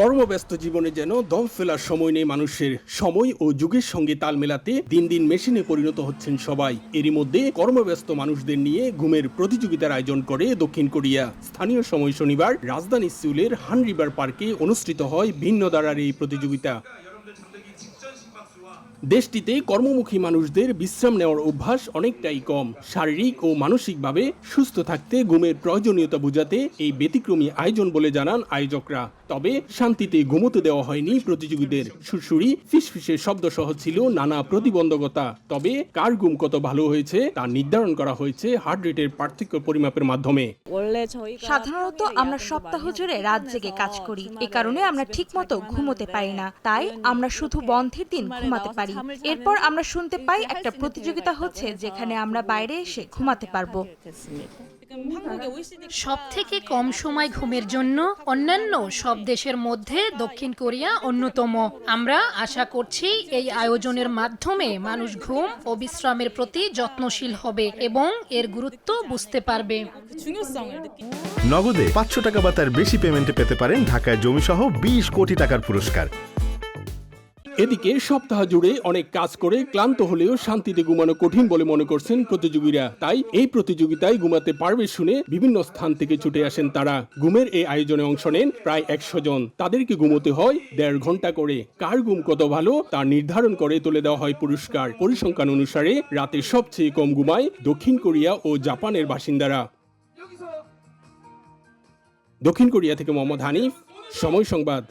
কর্মব্যস্ত জীবনে যেন দম ফেলার সময় নেই মানুষের। সময় ও যুগের সঙ্গে তাল মেলাতে দিন দিন মেশিনে পরিণত হচ্ছেন সবাই। এরই মধ্যে কর্মব্যস্ত মানুষদের নিয়ে ঘুমের প্রতিযোগিতার আয়োজন করে দক্ষিণ কোরিয়া। স্থানীয় সময় শনিবার রাজধানী সিউলের হান রিভার পার্কে অনুষ্ঠিত হয় ভিন্ন ধারার এই প্রতিযোগিতা। দেশটিতে কর্মমুখী মানুষদের বিশ্রাম নেওয়ার অভ্যাস অনেকটাই কম। শারীরিক ও মানসিকভাবে সুস্থ থাকতে ঘুমের প্রয়োজনীয়তা বোঝাতে এই ব্যতিক্রমী আয়োজন বলে জানান আয়োজকরা। তবে শান্তিতে ঘুমোতে দেওয়া হয়নি প্রতিযোগীদের। সুরসুরি ফিসফিসের শব্দ সহ ছিল নানা প্রতিবন্ধকতা। তবে কার ঘুম কত ভালো হয়েছে তা নির্ধারণ করা হয়েছে হার্ট রেটের পার্থক্য পরিমাপের মাধ্যমে। সাধারণত আমরা সপ্তাহ জুড়ে রাত জেগে কাজ করি, এ কারণে আমরা ঠিকমতো ঘুমোতে পারি না। তাই আমরা শুধু বন্ধের দিন ঘুমাতে পারি। এরপর আমরা শুনতে পাই একটা প্রতিযোগিতা হচ্ছে যেখানে আমরা বাইরে এসে ঘুমাতে পারবো। সবথেকে কম সময় ঘুমের জন্য অন্যান্য সব দেশের মধ্যে দক্ষিণ কোরিয়া অন্যতম। আমরা আশা করছি এই আয়োজনের মাধ্যমে মানুষ ঘুম ও বিশ্রামের প্রতি যত্নশীল হবে এবং এর গুরুত্ব বুঝতে পারবে। নগদে 500 টাকা বা তার বেশি পেমেন্টে পেতে পারেন ঢাকায় জমিসহ 20 কোটি টাকার পুরস্কার। এদিকে সপ্তাহ জুড়ে অনেক কাজ করে ক্লান্ত হলেও শান্তিতে ঘুমানো কঠিন বলে মনে করছেন প্রতিযোগীরা। তাই এই প্রতিযোগিতায় ঘুমাতে পারবে শুনে বিভিন্ন স্থান থেকে ছুটে আসেন তারা। ঘুমের এই আয়োজনে অংশ নেন প্রায় 100 জন। তাদেরকে ঘুমোতে হয় 1.5 ঘন্টা করে। কার ঘুম কত ভালো তা নির্ধারণ করে তুলে দেওয়া হয় পুরস্কার। পরিসংখ্যান অনুসারে রাতে সবচেয়ে কম ঘুমায় দক্ষিণ কোরিয়া ও জাপানের বাসিন্দারা। দক্ষিণ কোরিয়া থেকে মোহাম্মদ হানিফ, সময় সংবাদ।